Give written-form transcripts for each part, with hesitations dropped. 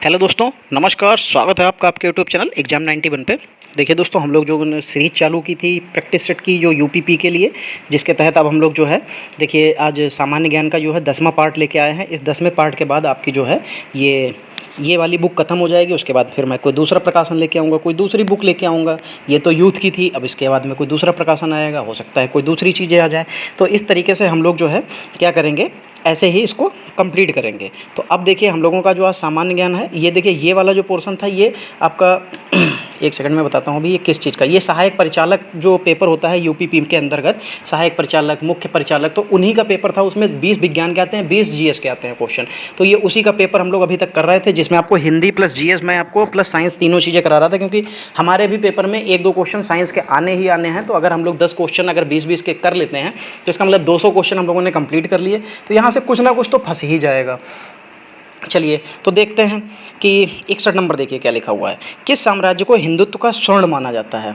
Hello दोस्तों, नमस्कार। स्वागत है आपका आपके यूट्यूब चैनल एग्जाम 91 पे। देखिए दोस्तों, हम लोग जो सीरीज चालू की थी प्रैक्टिस सेट की जो यूपीपी के लिए, जिसके तहत अब हम लोग जो है देखिए आज सामान्य ज्ञान का जो है 10वां पार्ट लेके आए हैं। इस 10वें पार्ट के बाद आपकी जो है ये वाली बुक खत्म हो जाएगी। उसके बाद फिर मैं कोई दूसरा प्रकाशन लेके आऊँगा, कोई दूसरी बुक लेके आऊँगा। ये तो यूथ की थी, अब इसके बाद में कोई दूसरा प्रकाशन आएगा, हो सकता है कोई दूसरी चीज़ें आ जाए। तो इस तरीके से हम लोग जो है क्या करेंगे, ऐसे ही इसको कंप्लीट करेंगे। तो अब देखिए हम लोगों का जो आज सामान्य ज्ञान है, ये देखिए ये वाला जो पोर्शन था ये आपका एक सेकंड में बताता हूँ अभी ये किस चीज़ का। ये सहायक परिचालक जो पेपर होता है यूपीपी के अंतर्गत, सहायक परिचालक, मुख्य परिचालक, तो उन्हीं का पेपर था। उसमें 20 विज्ञान के आते हैं, 20 जीएस के आते हैं क्वेश्चन। तो ये उसी का पेपर हम लोग अभी तक कर रहे थे, जिसमें आपको हिंदी प्लस जीएस मैं आपको प्लस साइंस तीनों चीज़ें करा रहा था, क्योंकि हमारे भी पेपर में 1-2 क्वेश्चन साइंस के आने ही आने हैं। तो अगर हम लोग 10 क्वेश्चन अगर 20-20 के कर लेते हैं तो इसका मतलब 200 क्वेश्चन हम लोगों ने कंप्लीट कर लिए। तो यहाँ से कुछ ना कुछ तो फंस ही जाएगा। चलिए तो देखते हैं कि 61 नंबर देखिए क्या लिखा हुआ है। किस साम्राज्य को हिंदुत्व का स्वर्ण माना जाता है?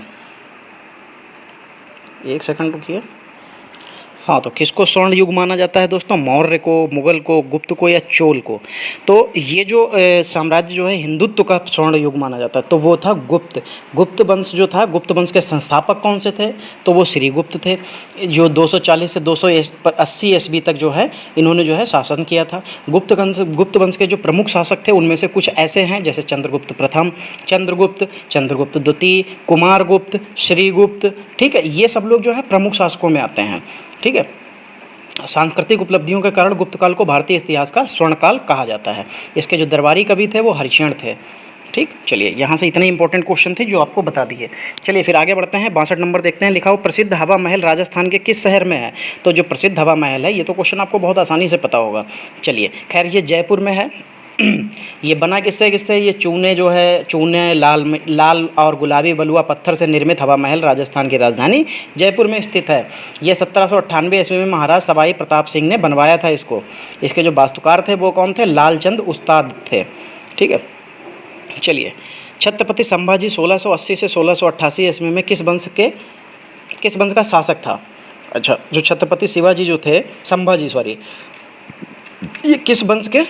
एक सेकंड रुकिए। हाँ, तो किसको स्वर्ण युग माना जाता है दोस्तों? मौर्य को, मुगल को, गुप्त को या चोल को? तो ये जो साम्राज्य जो है हिंदुत्व का स्वर्ण युग माना जाता है, तो वो था गुप्त। गुप्त वंश जो था, गुप्त वंश के संस्थापक कौन से थे? तो वो श्रीगुप्त थे, जो 240 से 280 ईस्वी तक जो है इन्होंने जो है शासन किया था। गुप्त वंश के जो प्रमुख शासक थे उनमें से कुछ ऐसे हैं, जैसे चंद्रगुप्त प्रथम, चंद्रगुप्त, चंद्रगुप्त द्वितीय, कुमारगुप्त, श्रीगुप्त। ठीक है, ये सब लोग जो है प्रमुख शासकों में आते हैं। ठीक है, सांस्कृतिक उपलब्धियों के कारण गुप्त काल को भारतीय इतिहास का स्वर्ण काल कहा जाता है। इसके जो दरबारी कवि थे वो हरिशेन थे। ठीक, चलिए यहाँ से इतने इंपॉर्टेंट क्वेश्चन थे जो आपको बता दिए। चलिए फिर आगे बढ़ते हैं। 62 नंबर देखते हैं। लिखा हो प्रसिद्ध हवा महल राजस्थान के किस शहर में है? तो जो प्रसिद्ध हवा महल है, ये तो क्वेश्चन आपको बहुत आसानी से पता होगा। चलिए, खैर ये जयपुर में है। ये बना किससे? ये चूने जो है, चूने लाल और गुलाबी बलुआ पत्थर से निर्मित हवा महल राजस्थान की राजधानी जयपुर में स्थित है। ये 1798 ईस्वी में महाराज सवाई प्रताप सिंह ने बनवाया था इसको। इसके जो वास्तुकार थे वो कौन थे? लालचंद उस्ताद थे। ठीक है, चलिए। छत्रपति संभाजी 1680 से 1688 ईस्वी में किस वंश का शासक था? अच्छा, जो छत्रपति शिवाजी जो थे, संभाजी सॉरी, ये किस वंश के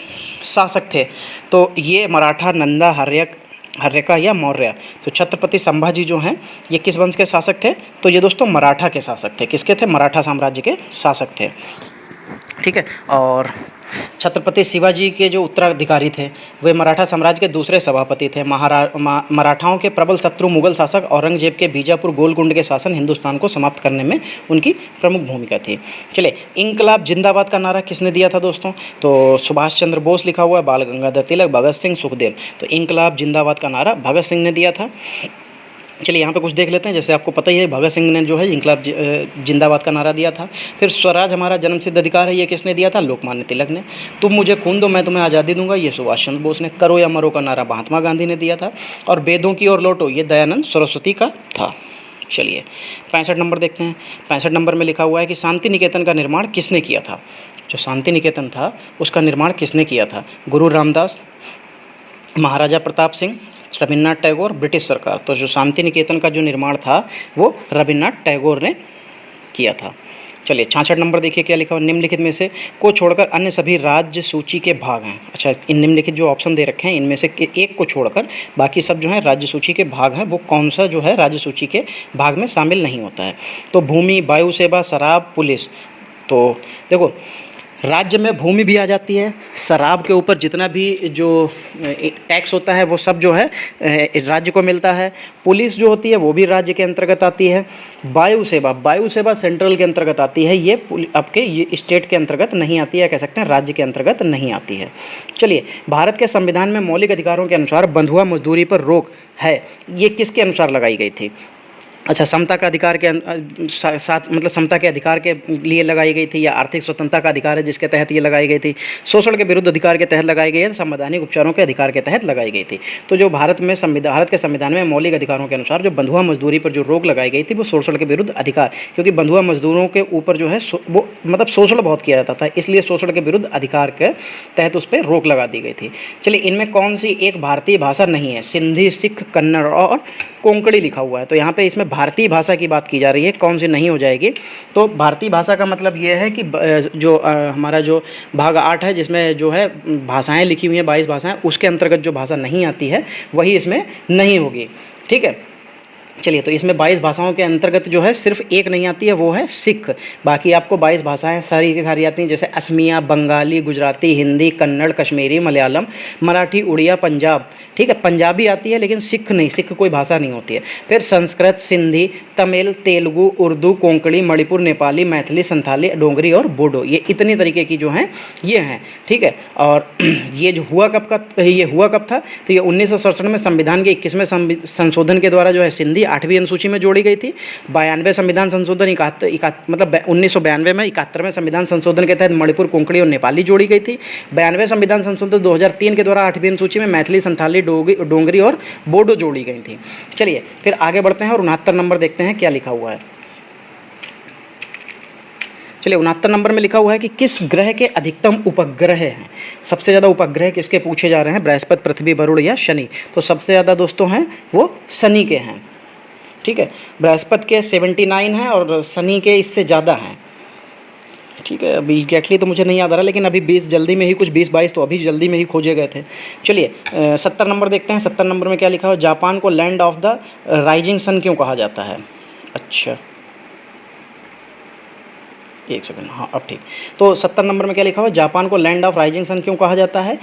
शासक थे? तो ये मराठा, नंदा, हर्यका या मौर्य? तो छत्रपति संभाजी जो हैं ये किस वंश के शासक थे? तो ये दोस्तों मराठा के शासक थे। किसके थे? मराठा साम्राज्य के शासक थे। ठीक है, और छत्रपति शिवाजी के जो उत्तराधिकारी थे वे मराठा साम्राज्य के दूसरे सभापति थे। मराठाओं के प्रबल शत्रु मुगल शासक औरंगजेब के बीजापुर गोलकुंड के शासन हिंदुस्तान को समाप्त करने में उनकी प्रमुख भूमिका थी। चलिए, इंकलाब जिंदाबाद का नारा किसने दिया था दोस्तों? तो सुभाष चंद्र बोस लिखा हुआ है, बाल गंगाधर तिलक, भगत सिंह, सुखदेव। तो इंकलाब जिंदाबाद का नारा भगत सिंह ने दिया था। चलिए यहाँ पे कुछ देख लेते हैं। जैसे आपको पता ही है, भगत सिंह ने जो है इंकलाब जिंदाबाद का नारा दिया था। फिर स्वराज हमारा जन्मसिद्ध अधिकार है, ये किसने दिया था? लोकमान्य तिलक ने। तुम मुझे खून दो मैं तुम्हें आज़ादी दूंगा, ये सुभाष चंद्र बोस ने। करो या मरो का नारा महात्मा गांधी ने दिया था। और वेदों की ओर लौटो, ये दयानंद सरस्वती का था। चलिए 65 नंबर देखते हैं। 65 नंबर में लिखा हुआ है कि शांति निकेतन का निर्माण किसने किया था? जो शांति निकेतन था उसका निर्माण किसने किया था? गुरु रामदास, महाराजा प्रताप सिंह, रविन्द्रनाथ टैगोर, ब्रिटिश सरकार? तो जो शांति निकेतन का जो निर्माण था वो रविन्द्रनाथ टैगोर ने किया था। चलिए 66 नंबर देखिए क्या लिखा हुआ। निम्नलिखित में से को छोड़कर अन्य सभी राज्य सूची के भाग हैं। अच्छा, इन निम्नलिखित जो ऑप्शन दे रखे हैं इनमें से एक को छोड़कर बाकी सब जो है राज्य सूची के भाग हैं, वो कौन सा जो है राज्य सूची के भाग में शामिल नहीं होता है? तो भूमि, वायु सेवा, शराब, पुलिस। तो देखो, राज्य में भूमि भी आ जाती है, शराब के ऊपर जितना भी जो टैक्स होता है वो सब जो है राज्य को मिलता है। पुलिस जो होती है वो भी राज्य के अंतर्गत आती है। वायु सेवा सेंट्रल के अंतर्गत आती है, ये आपके ये स्टेट के अंतर्गत नहीं आती है, कह सकते हैं राज्य के अंतर्गत नहीं आती है। चलिए, भारत के संविधान में मौलिक अधिकारों के अनुसार बंधुआ मजदूरी पर रोक है, ये किसके अनुसार लगाई गई थी? अच्छा, समता का अधिकार के साथ मतलब समता के अधिकार के लिए लगाई गई थी, या आर्थिक स्वतंत्रता का अधिकार है जिसके तहत ये लगाई गई थी? शोषण के विरुद्ध अधिकार के तहत लगाई गई है, संवैधानिक उपचारों के अधिकार के तहत लगाई गई थी? तो जो भारत के संविधान में मौलिक अधिकारों के अनुसार जो बंधुआ मजदूरी पर जो रोक लगाई गई थी वो शोषण के विरुद्ध अधिकार, क्योंकि बंधुआ मजदूरों के ऊपर जो है वो मतलब शोषण बहुत किया जाता था, इसलिए शोषण के विरुद्ध अधिकार के तहत उस पर रोक लगा दी गई थी। चलिए, इनमें कौन सी एक भारतीय भाषा नहीं है? सिंधी, सिख, कन्नड़ और कोंकणी लिखा हुआ है। तो यहाँ पे इसमें भारतीय भाषा की बात की जा रही है, कौन सी नहीं हो जाएगी। तो भारतीय भाषा का मतलब ये है कि जो हमारा जो भाग 8 है जिसमें जो है भाषाएं लिखी हुई हैं 22 भाषाएं, उसके अंतर्गत जो भाषा नहीं आती है वही इसमें नहीं होगी। ठीक है, चलिए, तो इसमें 22 भाषाओं के अंतर्गत जो है सिर्फ एक नहीं आती है, वो है सिख। बाकी आपको 22 भाषाएं सारी की सारी आती हैं, जैसे असमिया, बंगाली, गुजराती, हिंदी, कन्नड़, कश्मीरी, मलयालम, मराठी, उड़िया, पंजाब। ठीक है, पंजाबी आती है लेकिन सिख नहीं, सिख कोई भाषा नहीं होती है। फिर संस्कृत, सिंधी, तमिल, तेलुगु, उर्दू, कोंकणी, मणिपुर, नेपाली, मैथिली, संथाली, डोगरी और बोडो, ये इतनी तरीके की जो हैं ये हैं। ठीक है, और ये जो हुआ कब था, तो ये 1967 में संविधान के 21वें संशोधन के द्वारा जो है सिंधी 8वीं अनुसूची में जोड़ी गई थी। 92 संविधान संशोधन मतलब 1992 में 71वें संविधान संशोधन के तहत मणिपुर, कोंकणी और नेपाली जोड़ी गई थी। 92 संविधान संशोधन 2003 के द्वारा 8वीं अनुसूची में मैथिली, संथाली, डोगरी और बोडो जोड़ी गई थी। चलिए फिर आगे बढ़ते हैं और 69 नंबर देखते हैं क्या लिखा हुआ है। चलिए 69 नंबर में लिखा हुआ है कि किस ग्रह के अधिकतम उपग्रह हैं। सबसे ज़्यादा उपग्रह किसके पूछे जा रहे हैं, बृहस्पति, पृथ्वी, वरुण या शनि। तो सबसे ज़्यादा दोस्तों हैं वो शनि के हैं। ठीक है, बृहस्पति के 79 हैं और शनि के इससे ज़्यादा हैं। ठीक है, अभी एग्जैक्टली तो मुझे नहीं याद आ रहा, लेकिन अभी 20 जल्दी में ही कुछ 20-22 तो अभी जल्दी में ही खोजे गए थे। चलिए 70 नंबर देखते हैं। 70 नंबर में क्या लिखा हुआ, जापान को land of the rising sun क्यों कहा जाता है। अच्छा, एक सेकंड, हाँ अब ठीक। तो 70 नंबर में क्या लिखा हुआ, जापान को लैंड ऑफ राइजिंग सन क्यों कहा जाता है।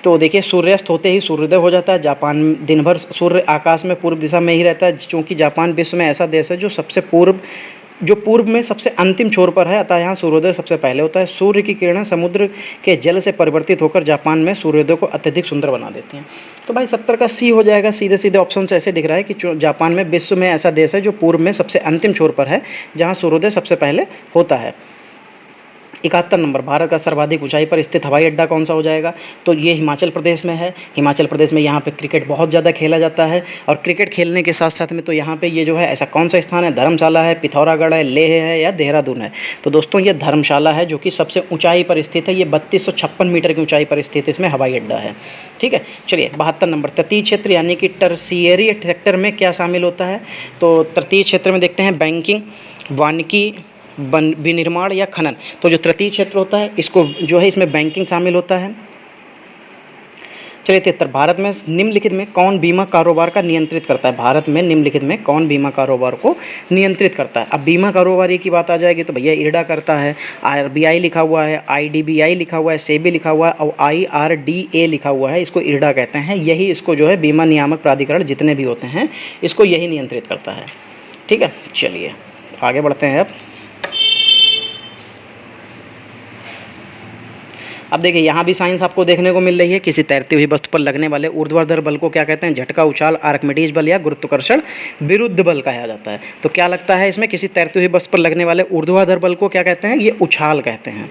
तो देखिए, सूर्यास्त होते ही सूर्योदय हो जाता है। जापान दिन भर सूर्य आकाश में पूर्व दिशा में ही रहता है, क्योंकि जापान विश्व में ऐसा देश है जो पूर्व में सबसे अंतिम छोर पर है, अतः यहाँ सूर्योदय सबसे पहले होता है। सूर्य की किरणें समुद्र के जल से परिवर्तित होकर जापान में सूर्योदय को अत्यधिक सुंदर बना देती हैं। तो भाई 70 का सी हो जाएगा। सीधे सीधे ऑप्शन से ऐसे दिख रहा है कि जापान में विश्व में ऐसा देश है जो पूर्व में सबसे अंतिम छोर पर है, जहाँ सूर्योदय सबसे पहले होता है। 71 नंबर, भारत का सर्वाधिक ऊंचाई पर स्थित हवाई अड्डा कौन सा हो जाएगा। तो ये हिमाचल प्रदेश में है। हिमाचल प्रदेश में यहाँ पे क्रिकेट बहुत ज़्यादा खेला जाता है, और क्रिकेट खेलने के साथ साथ में तो यहाँ पे ये जो है ऐसा कौन सा स्थान है, धर्मशाला है, पिथौरागढ़ है, लेह है या देहरादून है। तो दोस्तों ये धर्मशाला है, जो कि सबसे ऊँचाई पर स्थित है। ये 3256 मीटर की ऊँचाई पर स्थित इसमें हवाई अड्डा है। ठीक है, चलिए 72 नंबर, तटीय क्षेत्र यानी कि टर्शियरी सेक्टर में क्या शामिल होता है। तो तटीय क्षेत्र में देखते हैं बैंकिंग, वानिकी, विनिर्माण या खनन। तो जो तटीय क्षेत्र होता है इसको जो है इसमें बैंकिंग शामिल होता है। चलिए 73, भारत में निम्नलिखित में कौन बीमा कारोबार का नियंत्रित करता है। भारत में निम्नलिखित में कौन बीमा कारोबार को नियंत्रित करता है। अब बीमा कारोबारी की बात आ जाएगी तो भैया इरडा करता है, RBI लिखा हुआ है, IDBI लिखा हुआ है, सेबी लिखा हुआ है और IRDA लिखा हुआ है। इसको इरडा कहते हैं। यही इसको जो है बीमा नियामक प्राधिकरण जितने भी होते हैं इसको यही नियंत्रित करता है। ठीक है, चलिए आगे बढ़ते हैं। अब देखिए यहाँ भी साइंस आपको देखने को मिल रही है। किसी तैरती हुई वस्तु पर लगने वाले ऊर्ध्वाधर बल को क्या कहते हैं, झटका, उछाल, आर्किमिडीज बल या गुरुत्वाकर्षण विरुद्ध बल कहा जाता है। तो क्या लगता है इसमें, किसी तैरती हुई वस्तु पर लगने वाले ऊर्ध्वाधर बल को क्या कहते हैं, ये उछाल कहते हैं।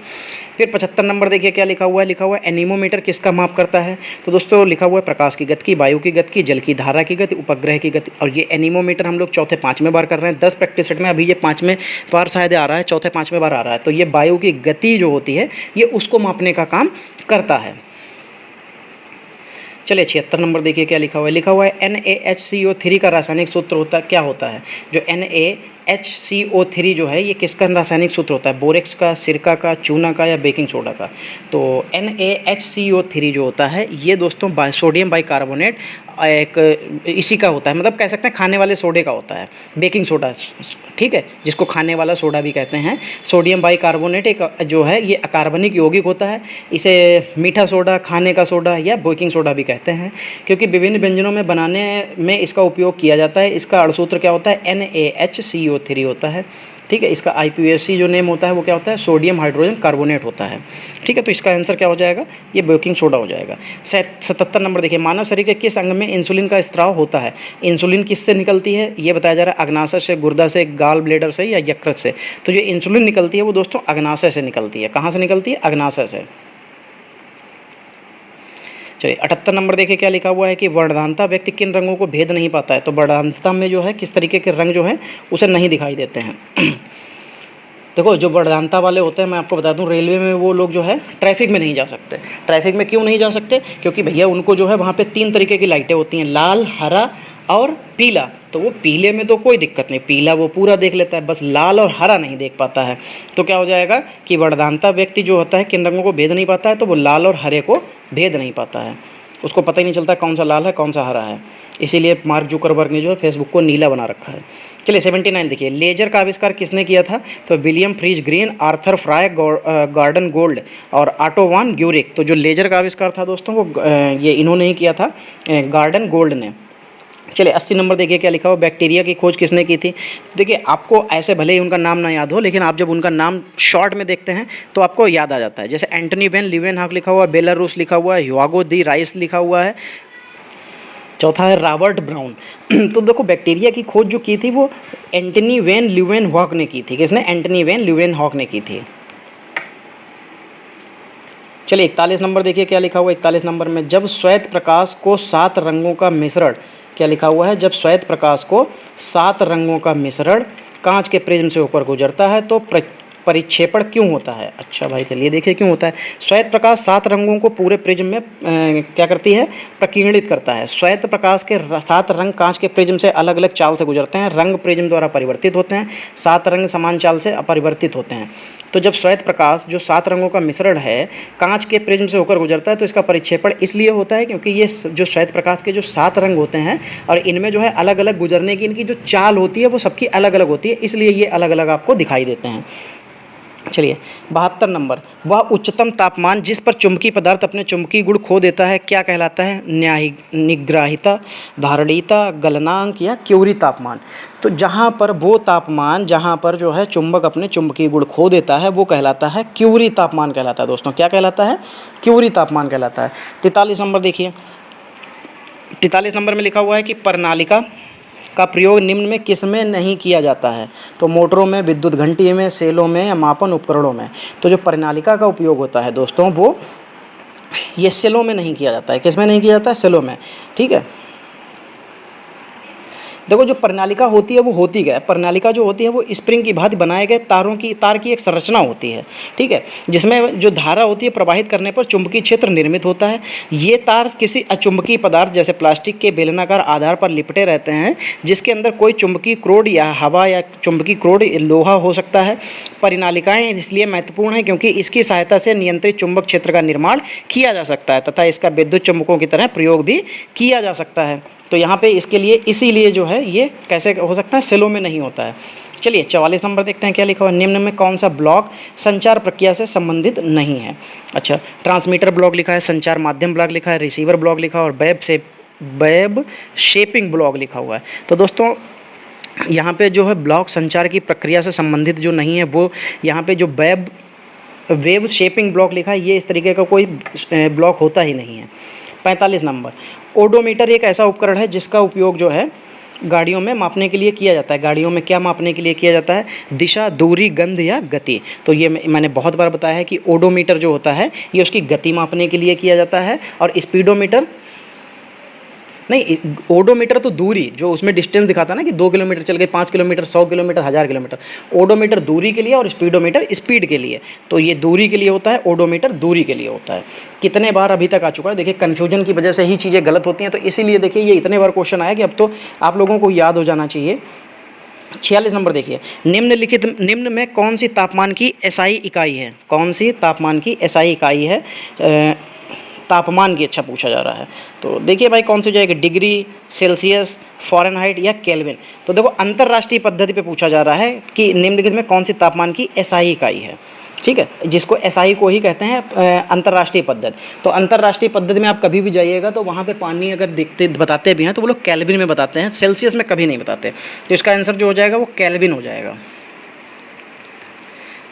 फिर 75 नंबर देखिए क्या लिखा हुआ है, एनीमोमीटर किसका माप करता है। तो दोस्तों लिखा हुआ है प्रकाश की गति, वायु की गति, जल की धारा की गति, उपग्रह की गति। और ये एनीमोमीटर हम लोग चौथे 5वें बार कर रहे हैं। 10 प्रैक्टिस सेट में अभी ये 5वें बार शायद आ रहा है, चौथे 5वें बार आ रहा है। तो ये वायु की गति जो होती है ये उसको मापने का काम करता है। चलिए 76 नंबर देखिए क्या लिखा हुआ है NaHCO3 का रासायनिक सूत्र क्या होता है। जो NaHCO3 जो है ये किसका रासायनिक सूत्र होता है, बोरेक्स का, सिरका का, चूना का या बेकिंग सोडा का। तो NaHCO3 जो होता है ये दोस्तों सोडियम बाइकार्बोनेट एक इसी का होता है, मतलब कह सकते हैं खाने वाले सोडे का होता है, बेकिंग सोडा। ठीक है, जिसको खाने वाला सोडा भी कहते हैं। सोडियम बाइकार्बोनेट एक जो है ये अकार्बनिक यौगिक होता है। इसे मीठा सोडा, खाने का सोडा या बेकिंग सोडा भी कहते हैं, क्योंकि विभिन्न व्यंजनों में बनाने में इसका उपयोग किया जाता है। इसका अणुसूत्र क्या होता है, NaHCO3 होता है। ठीक है, इसका IPAC जो नेम होता है वो क्या होता है, सोडियम हाइड्रोजन कार्बोनेट होता है। ठीक है, तो इसका आंसर क्या हो जाएगा, ये बेकिंग सोडा हो जाएगा। 77 नंबर देखिए, मानव शरीर के किस अंग में इंसुलिन का स्त्राव होता है। इंसुलिन किससे निकलती है ये बताया जा रहा है, अग्नाशय से, गुर्दा से, गाल ब्लेडर से या यकृत से। तो जो इंसुलिन निकलती है वो दोस्तों अग्नाशय से निकलती है। कहाँ से निकलती है, अग्नाशय से। चलिए 78 नंबर देखिए क्या लिखा हुआ है कि वर्णांता व्यक्ति किन रंगों को भेद नहीं पाता है। तो वर्णांता में जो है किस तरीके के रंग जो है उसे नहीं दिखाई देते हैं। देखो जो वरदानता वाले होते हैं, मैं आपको बता दूं, रेलवे में वो लोग जो है ट्रैफिक में नहीं जा सकते। ट्रैफिक में क्यों नहीं जा सकते? क्योंकि भैया उनको जो है वहाँ पे 3 तरीके की लाइटें होती हैं, लाल, हरा और पीला। तो वो पीले में तो कोई दिक्कत नहीं, पीला वो पूरा देख लेता है, बस लाल और हरा नहीं देख पाता है। तो क्या हो जाएगा कि वरदानता व्यक्ति जो होता है किन रंगों को भेद नहीं पाता है, तो वो लाल और हरे को भेद नहीं पाता है, उसको पता ही नहीं चलता कौन सा लाल है कौन सा हरा है। इसीलिए मार्क जुकरबर्ग ने जो है फेसबुक को नीला बना रखा है। चलिए 79 देखिए, लेजर का आविष्कार किसने किया था? तो William Friese Greene, Arthur Fry, Gordon Gould और ऑटो वान ग्यूरिक। तो जो लेजर का आविष्कार था दोस्तों वो ये इन्होंने ही किया था, गॉर्डन गोल्ड ने। चलिए 80 नंबर देखिए क्या लिखा हुआ, बैक्टीरिया की खोज किसने की थी? देखिए आपको ऐसे भले ही उनका नाम ना याद हो, लेकिन आप जब उनका नाम शॉर्ट में देखते हैं तो आपको याद आ जाता है। जैसे एंटनी वैन लीवेनहॉक लिखा हुआ है, बेलारूस लिखा हुआ है, ह्यूगो दी राइस लिखा हुआ है, चौथा है रॉबर्ट ब्राउन। तो देखो बैक्टीरिया की खोज जो की थी वो एंटनी वैन लीवेनहॉक ने की थी। किसने? एंटनी वैन लीवेनहॉक ने की थी। चलिए 41 नंबर देखिए क्या लिखा हुआ है 41 नंबर में, जब श्वेत प्रकाश को 7 रंगों का मिश्रण, क्या लिखा हुआ है? जब श्वेत प्रकाश को 7 रंगों का मिश्रण कांच के प्रिज्म से होकर गुजरता है तो परिक्षेपण क्यों होता है? अच्छा भाई चलिए देखिए क्यों होता है। श्वेत प्रकाश 7 रंगों को पूरे प्रिज्म में क्या करती है? प्रकीर्णित करता है। श्वेत प्रकाश के 7 रंग कांच के प्रिज्म से अलग अलग चाल से गुजरते हैं, रंग प्रिज्म द्वारा परिवर्तित होते हैं, 7 रंग समान चाल से अपरिवर्तित होते हैं। तो जब श्वेत प्रकाश जो 7 रंगों का मिश्रण है कांच के प्रिज्म से होकर गुजरता है तो इसका परिक्षेपण इसलिए होता है क्योंकि ये जो श्वेत प्रकाश के जो 7 रंग होते हैं और इनमें जो है अलग अलग गुजरने की इनकी जो चाल होती है वो सबकी अलग अलग होती है, इसलिए ये अलग अलग आपको दिखाई देते हैं। चलिए 72 नंबर, वह उच्चतम तापमान जिस पर चुंबकीय पदार्थ अपने चुंबकीय गुण खो देता है क्या कहलाता है? निग्राहिता, धारणीयता, गलनांक या क्यूरी तापमान। तो जहाँ पर वो तापमान जहाँ पर जो है चुंबक अपने चुंबकीय गुण खो देता है वो कहलाता है क्यूरी तापमान कहलाता है दोस्तों। क्या कहलाता है? क्यूरी तापमान कहलाता है। 43 नंबर देखिए, 43 नंबर में लिखा हुआ है कि प्रणालिका का प्रयोग निम्न में किस में नहीं किया जाता है? तो मोटरों में, विद्युत घंटी में, सेलों में या मापन उपकरणों में। तो जो प्रणालिका का उपयोग होता है दोस्तों वो ये सेलों में नहीं किया जाता है। किस में नहीं किया जाता है? सेलों में। ठीक है, देखो जो प्रणालिका होती है वो होती क्या है? प्रणालिका जो होती है वो स्प्रिंग की भांति बनाए गए तार की एक संरचना होती है, ठीक है, जिसमें जो धारा होती है प्रवाहित करने पर चुंबकीय क्षेत्र निर्मित होता है। ये तार किसी अचुंबकीय पदार्थ जैसे प्लास्टिक के बेलनाकार आधार पर लिपटे रहते हैं जिसके अंदर कोई चुंबकीय क्रोड या हवा या चुंबकीय क्रोड लोहा हो सकता है। परिनालिकाएं इसलिए महत्वपूर्ण है क्योंकि इसकी सहायता से नियंत्रित चुंबक क्षेत्र का निर्माण किया जा सकता है तथा इसका विद्युत चुंबकों की तरह प्रयोग भी किया जा सकता है। तो यहाँ पे इसके लिए इसीलिए जो है ये कैसे हो सकता है? सेलों में नहीं होता है। चलिए 44 नंबर देखते हैं क्या लिखा हुआ है, निम्न में कौन सा ब्लॉक संचार प्रक्रिया से संबंधित नहीं है? अच्छा, ट्रांसमीटर ब्लॉक लिखा है, संचार माध्यम ब्लॉक लिखा है, रिसीवर ब्लॉक लिखा है और वेब शेपिंग ब्लॉक लिखा हुआ है। तो दोस्तों यहाँ पे जो है ब्लॉक संचार की प्रक्रिया से संबंधित जो नहीं है वो यहाँ पे जो वेब शेपिंग ब्लॉक लिखा है ये इस तरीके का कोई ब्लॉक होता ही नहीं है। 45 नंबर, ओडोमीटर एक ऐसा उपकरण है जिसका उपयोग जो है गाड़ियों में मापने के लिए किया जाता है। गाड़ियों में क्या मापने के लिए किया जाता है? दिशा, दूरी, गंध या गति। तो ये मैंने बहुत बार बताया है कि ओडोमीटर जो होता है ये उसकी गति मापने के लिए किया जाता है और स्पीडोमीटर नहीं, ओडोमीटर तो दूरी, जो उसमें डिस्टेंस दिखाता है ना कि 2 किलोमीटर चल गए, 5 किलोमीटर, 100 किलोमीटर, 1000 किलोमीटर। ओडोमीटर दूरी के लिए और स्पीडोमीटर स्पीड के लिए। तो ये दूरी के लिए होता है, ओडोमीटर दूरी के लिए होता है। कितने बार अभी तक आ चुका है, देखिए कन्फ्यूजन की वजह से ही चीज़ें गलत होती हैं, तो इसीलिए देखिए ये इतने बार क्वेश्चन आया कि अब तो आप लोगों को याद हो जाना चाहिए। 46 नंबर देखिए, निम्न में कौन सी तापमान की एसआई इकाई है? कौन सी तापमान की एसआई इकाई है? तापमान की अच्छा पूछा जा रहा है। तो देखिए भाई कौन सी जाएगी, डिग्री, सेल्सियस, फ़ारेनहाइट या केल्विन। तो देखो अंतर्राष्ट्रीय पद्धति पे पूछा जा रहा है कि निम्नलिखित में कौन सी तापमान की एसआई इकाई है, ठीक है, जिसको एसआई को ही कहते हैं अंतर्राष्ट्रीय पद्धति। तो अंतर्राष्ट्रीय पद्धति में आप कभी भी जाइएगा तो वहाँ पे पानी अगर देखते बताते भी हैं तो वो लोग केल्विन में बताते हैं, सेल्सियस में कभी नहीं बताते। तो इसका आंसर जो हो जाएगा वो केल्विन हो जाएगा।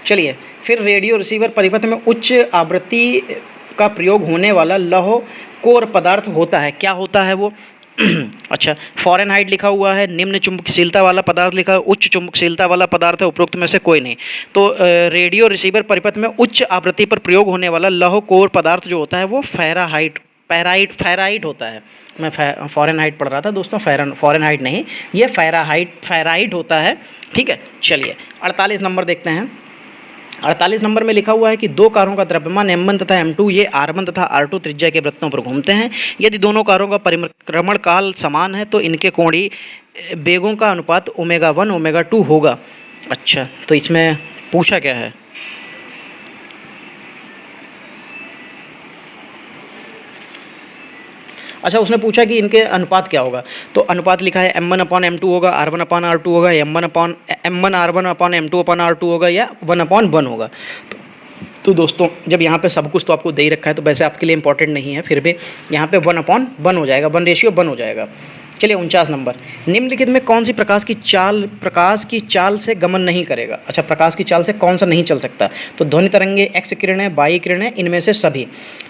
चलिए फिर रेडियो रिसीवर परिपथ में उच्च आवृत्ति का प्रयोग होने वाला लौह कोर पदार्थ होता है, क्या होता है वो? अच्छा, फ़ारेनहाइट लिखा हुआ है, निम्न चुंबकशीलता वाला पदार्थ लिखा है, उच्च चुंबकशीलता वाला पदार्थ है, उपरोक्त में से कोई नहीं। तो रेडियो रिसीवर परिपथ में उच्च आवृत्ति पर प्रयोग होने वाला लौह कोर पदार्थ जो होता है वो फेराइट होता है। मैं फ़ारेनहाइट पढ़ रहा था दोस्तों, फ़ारेनहाइट नहीं, ये फेराइट होता है, ठीक है। चलिए 48 नंबर देखते हैं। 48 नंबर में लिखा हुआ है कि दो कारों का द्रव्यमान m1 तथा m2 ये r1 तथा r2 त्रिज्या के वृत्तों पर घूमते हैं। यदि दोनों कारों का परिक्रमण काल समान है तो इनके कोणीय वेगों का अनुपात ω1 ω2 होगा। अच्छा, तो इसमें पूछा क्या है? अच्छा, उसने पूछा कि इनके अनुपात क्या होगा, तो अनुपात लिखा है m1/m2 होगा, r1/r2 होगा, m1/m2/r2 होगा या 1/1 होगा। तो दोस्तों जब यहाँ पे सब कुछ तो आपको दे ही रखा है तो वैसे आपके लिए इंपॉर्टेंट नहीं है, फिर भी यहाँ पे 1/1 हो जाएगा, 1:1 हो जाएगा। चलिए 49 नंबर, निम्नलिखित में कौन सी प्रकाश की चाल से गमन नहीं करेगा? अच्छा, प्रकाश की चाल से कौन सा नहीं चल सकता? तो ध्वनि तरंगे, एक्स किरणें, वाई किरणें, इनमें से सभी।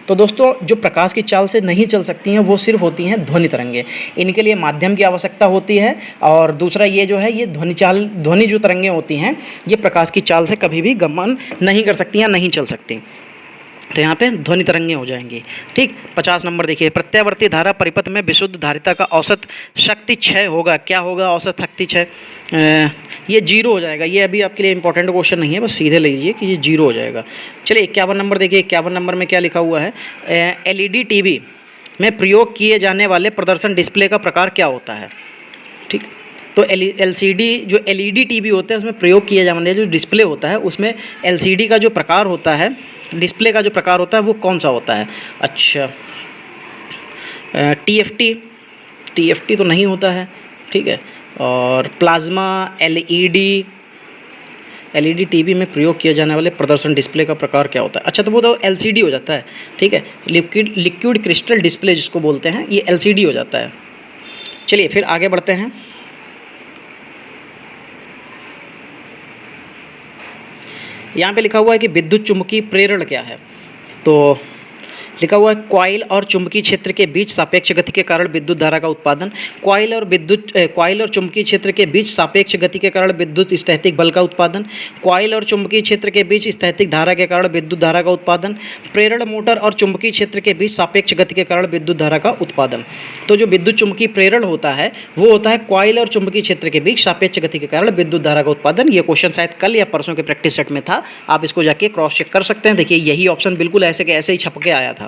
तो दोस्तों जो प्रकाश की चाल से नहीं चल सकती हैं वो सिर्फ होती हैं ध्वनि तरंगे। इनके लिए माध्यम की आवश्यकता होती है, और दूसरा ये जो है ये ध्वनि जो तरंगें होती हैं ये प्रकाश की चाल से कभी भी गमन नहीं कर सकती या नहीं चल सकती। तो यहाँ पे ध्वनि तरंगे हो जाएंगी। ठीक, 50 नंबर देखिए, प्रत्यावर्ती धारा परिपथ में विशुद्ध धारिता का औसत शक्ति क्षय होगा। क्या होगा औसत शक्ति क्षय? ये 0 हो जाएगा। ये अभी आपके लिए इंपॉर्टेंट क्वेश्चन नहीं है, बस सीधे ले लीजिए कि ये 0 हो जाएगा। चलिए 51 नंबर देखिए, 51 नंबर में क्या लिखा हुआ है? LED टीवी में प्रयोग किए जाने वाले प्रदर्शन डिस्प्ले का प्रकार क्या होता है? ठीक, तो LCD जो LED टीवी होते हैं उसमें प्रयोग किया जाने वाला जो डिस्प्ले होता है उसमें LCD का जो प्रकार होता है, डिस्प्ले का जो प्रकार होता है वो कौन सा होता है? अच्छा, TFT तो नहीं होता है, ठीक है। और प्लाज्मा, LED टीवी में प्रयोग किए जाने वाले प्रदर्शन डिस्प्ले का प्रकार क्या होता है? अच्छा, तो वो तो LCD हो जाता है, ठीक है। लिक्विड क्रिस्टल डिस्प्ले जिसको बोलते हैं ये LCD हो जाता है। चलिए फिर आगे बढ़ते हैं। यहाँ पे लिखा हुआ है कि विद्युत चुम्बकीय प्रेरण क्या है? तो लिखा हुआ है कॉइल और चुंबकीय क्षेत्र के बीच सापेक्ष गति के कारण विद्युत धारा का उत्पादन। कॉइल और चुंबकीय क्षेत्र के बीच सापेक्ष गति के कारण विद्युत स्थैतिक बल का उत्पादन। कॉइल और चुंबकीय क्षेत्र के बीच स्थैतिक धारा के कारण विद्युत धारा का उत्पादन। प्रेरण मोटर और चुंबकीय क्षेत्र के बीच सापेक्ष गति के कारण विद्युत धारा का उत्पादन। तो जो विद्युत चुंबकीय प्रेरण होता है वो होता है कॉइल और चुंबकीय क्षेत्र के बीच सापेक्ष गति के कारण विद्युत धारा का उत्पादन। ये क्वेश्चन शायद कल या परसों के प्रैक्टिस सेट में था, आप इसको जाके क्रॉस चेक कर सकते हैं। देखिए यही ऑप्शन बिल्कुल ऐसे के ऐसे ही छप के आया था।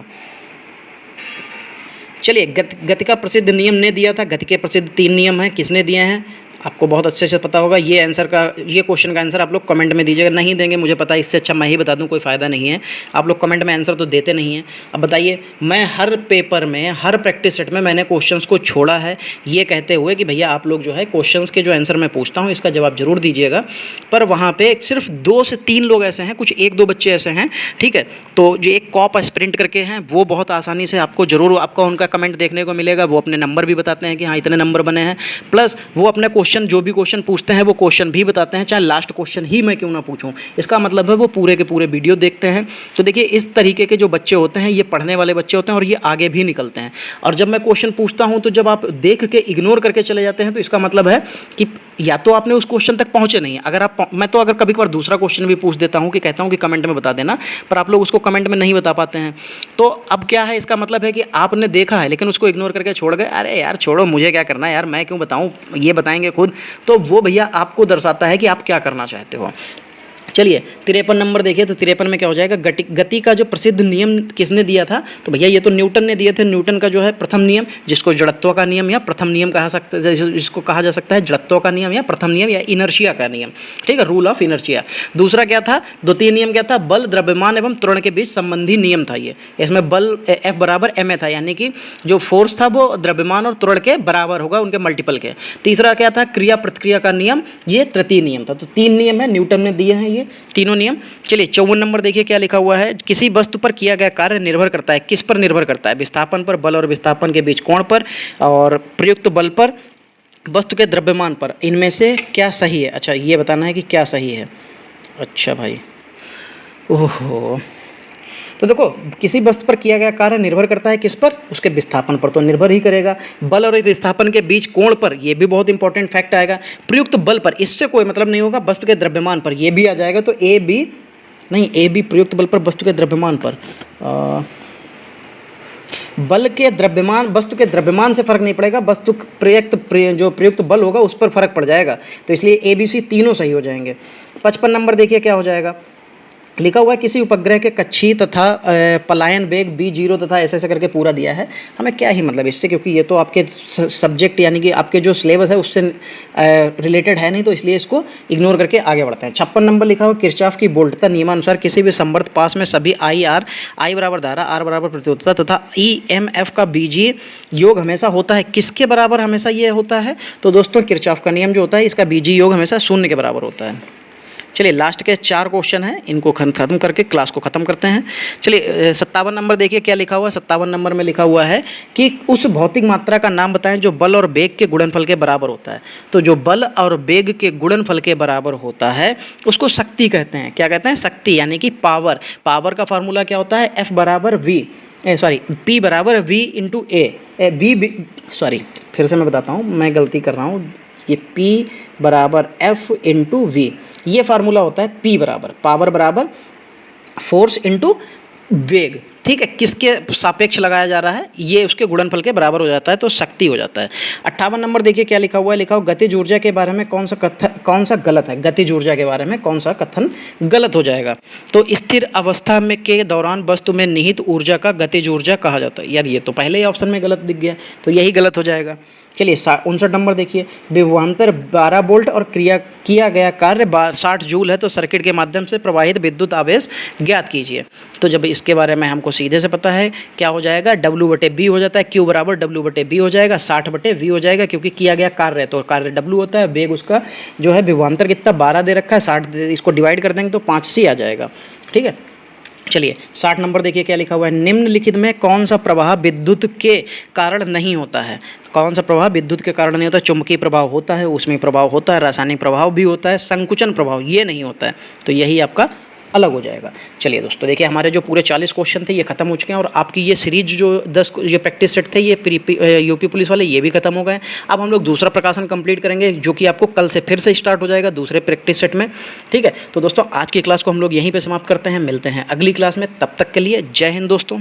चलिए गति का प्रसिद्ध नियम ने दिया था। गति के प्रसिद्ध 3 नियम हैं, किसने दिए हैं आपको बहुत अच्छे से पता होगा। ये क्वेश्चन का आंसर आप लोग कमेंट में दीजिएगा। नहीं देंगे मुझे पता है, इससे अच्छा मैं ही बता दूं, कोई फ़ायदा नहीं है। आप लोग कमेंट में आंसर तो देते नहीं हैं। अब बताइए, मैं हर पेपर में हर प्रैक्टिस सेट में मैंने क्वेश्चंस को छोड़ा है ये कहते हुए कि भैया आप लोग जो है क्वेश्चंस के जो आंसर मैं पूछता हूँ इसका जवाब जरूर दीजिएगा। पर वहाँ पर सिर्फ 2 से 3 लोग ऐसे हैं, कुछ 1-2 बच्चे ऐसे हैं, ठीक है। तो जो एक कॉप स्प्रिंट करके हैं वो बहुत आसानी से आपको जरूर आपका उनका कमेंट देखने को मिलेगा। वो अपने नंबर भी बताते हैं कि हाँ इतने नंबर बने हैं, प्लस वो अपने जो भी क्वेश्चन पूछते हैं वो क्वेश्चन भी बताते हैं, चाहे लास्ट क्वेश्चन ही मैं क्यों ना पूछूं। इसका मतलब है वो पूरे के पूरे वीडियो देखते हैं। तो देखिए इस तरीके के जो बच्चे होते हैं ये पढ़ने वाले बच्चे होते हैं और ये आगे भी निकलते हैं। और जब मैं क्वेश्चन पूछता हूं तो जब आप देख के इग्नोर करके चले जाते हैं तो इसका मतलब है कि या तो आपने उस क्वेश्चन तक पहुंचे नहीं है। मैं तो अगर कभी कभार दूसरा क्वेश्चन भी पूछ देता हूं कि कहता हूं कि कमेंट में बता देना, पर आप लोग उसको कमेंट में नहीं बता पाते हैं। तो अब क्या है, इसका मतलब है कि आपने देखा है लेकिन उसको इग्नोर करके छोड़ गए। अरे यार छोड़ो, मुझे क्या करना है यार, मैं क्यों बताऊं, ये बताएंगे खुद। तो वो भैया आपको दर्शाता है कि आप क्या करना चाहते हो। चलिए 53 नंबर देखिए, तो 53 में क्या हो जाएगा? गति का जो प्रसिद्ध नियम किसने दिया था? तो भैया ये तो न्यूटन ने दिए थे। न्यूटन का जो है प्रथम नियम, जिसको जड़त्व का नियम या प्रथम नियम कहा सकता है, जिसको कहा जा सकता है जड़त्व का नियम या प्रथम नियम या इनर्शिया का नियम, ठीक है, रूल ऑफ इनर्शिया। दूसरा क्या था? द्वितीय नियम क्या था? बल, द्रव्यमान एवं त्वरण के बीच संबंधी नियम था। ये इसमें बल F = ma था, यानी कि जो फोर्स था वो द्रव्यमान और त्वरण के बराबर होगा, उनके मल्टीपल के। तीसरा क्या था? क्रिया प्रतिक्रिया का नियम, ये तृतीय नियम था। तो 3 नियम है, न्यूटन ने दिए हैं ये तीनों नियम। चलिए 54 नंबर देखिए क्या लिखा हुआ है? किसी वस्तु पर किया गया कार्य निर्भर करता है, किस पर निर्भर करता है? विस्थापन पर, बल और विस्थापन के बीच कोण पर, और प्रयुक्त बल पर, वस्तु के द्रव्यमान पर। इनमें से क्या सही है? अच्छा ये बताना है कि क्या सही है। अच्छा भाई, ओहो, तो देखो किसी वस्तु पर किया गया कार्य निर्भर करता है किस पर? उसके विस्थापन पर तो निर्भर ही करेगा। बल और विस्थापन के बीच कोण पर, ये भी बहुत इंपॉर्टेंट फैक्ट आएगा। प्रयुक्त बल पर, इससे कोई मतलब नहीं होगा। वस्तु के द्रव्यमान पर, ये भी आ जाएगा। तो ए बी प्रयुक्त बल पर, वस्तु के द्रव्यमान पर। बल के द्रव्यमान, वस्तु के द्रव्यमान से फर्क नहीं पड़ेगा, वस्तु जो प्रयुक्त बल होगा उस पर फर्क पड़ जाएगा। तो इसलिए ABC तीनों सही हो जाएंगे। 55 नंबर देखिए क्या हो जाएगा? लिखा हुआ है किसी उपग्रह के कक्षीय तथा पलायन वेग b0 तथा ऐसे करके पूरा दिया है। हमें क्या ही मतलब इससे, क्योंकि ये तो आपके सब्जेक्ट यानी कि आपके जो सिलेबस है उससे रिलेटेड है नहीं, तो इसलिए इसको इग्नोर करके आगे बढ़ते हैं। 56 नंबर लिखा हुआ किरचॉफ की वोल्टता नियमानुसार किसी भी समवर्त पास में सभी आई बराबर धारा, आर बराबर प्रतिरोधकता तथा EMF का बीजीय योग हमेशा होता है। किसके बराबर हमेशा ये होता है? तो दोस्तों किरचॉफ का नियम जो होता है इसका बीजीय योग हमेशा 0 के बराबर होता है। चलिए लास्ट के 4 क्वेश्चन हैं, इनको खत्म करके क्लास को ख़त्म करते हैं। चलिए 57 नंबर देखिए क्या लिखा हुआ है। 57 नंबर में लिखा हुआ है कि उस भौतिक मात्रा का नाम बताएं जो बल और वेग के गुणनफल के बराबर होता है। तो जो बल और वेग के गुणनफल के बराबर होता है उसको शक्ति कहते हैं। क्या कहते हैं? शक्ति, यानी कि पावर। पावर का फार्मूला क्या होता है? F बराबर V, P बराबर V इंटू सॉरी फिर से मैं बताता हूँ, मैं गलती कर रहा हूँ। ये P बराबर F इंटू वी, ये फार्मूला होता है। P बराबर पावर बराबर फोर्स इंटू वेग, ठीक है, किसके सापेक्ष लगाया जा रहा है, ये उसके गुणनफल के बराबर हो जाता है, तो शक्ति हो जाता है। 58 नंबर देखिए क्या लिखा हुआ है। लिखा हुआ गतिज ऊर्जा के बारे में कौन सा गलत है? गतिज ऊर्जा के बारे में कौन सा कथन गलत हो जाएगा? तो स्थिर अवस्था में के दौरान वस्तु में निहित ऊर्जा का गतिज ऊर्जा कहा जाता है। यार ये तो पहले ही ऑप्शन में गलत दिख गया, तो यही गलत हो जाएगा। चलिए 59 नंबर देखिए, विभवांतर 12 वोल्ट और किया गया कार्य 60 जूल है, तो सर्किट के माध्यम से प्रवाहित विद्युत आवेश ज्ञात कीजिए। तो जब इसके बारे में हमको सीधे से पता है क्या हो जाएगा, W/B हो जाता है, Q बराबर W/B हो जाएगा, 60/V हो जाएगा, क्योंकि किया गया कार्य है तो कार्य W होता है, वेग उसका जो है विभवांतर कितना 12 दे रखा है, 60 इसको डिवाइड कर देंगे तो 5 आ जाएगा, ठीक है। चलिए 60 नंबर देखिए क्या लिखा हुआ है। निम्नलिखित में कौन सा प्रवाह विद्युत के कारण नहीं होता है? कौन सा प्रभाव विद्युत के कारण नहीं होता? चुंबकीय प्रभाव होता है, उसमें प्रभाव होता है, रासायनिक प्रभाव भी होता है, संकुचन प्रभाव ये नहीं होता है, तो यही आपका अलग हो जाएगा। चलिए दोस्तों देखिए हमारे जो पूरे 40 क्वेश्चन थे ये खत्म हो चुके हैं, और आपकी ये सीरीज जो 10 ये प्रैक्टिस सेट थे ये यूपी पुलिस वाले ये भी खत्म हो गए। अब हम लोग दूसरा प्रकाशन कंप्लीट करेंगे जो कि आपको कल से फिर से स्टार्ट हो जाएगा दूसरे प्रैक्टिस सेट में, ठीक है। तो दोस्तों आज की क्लास को हम लोग यहीं पर समाप्त करते हैं, मिलते हैं अगली क्लास में, तब तक के लिए जय हिंद दोस्तों।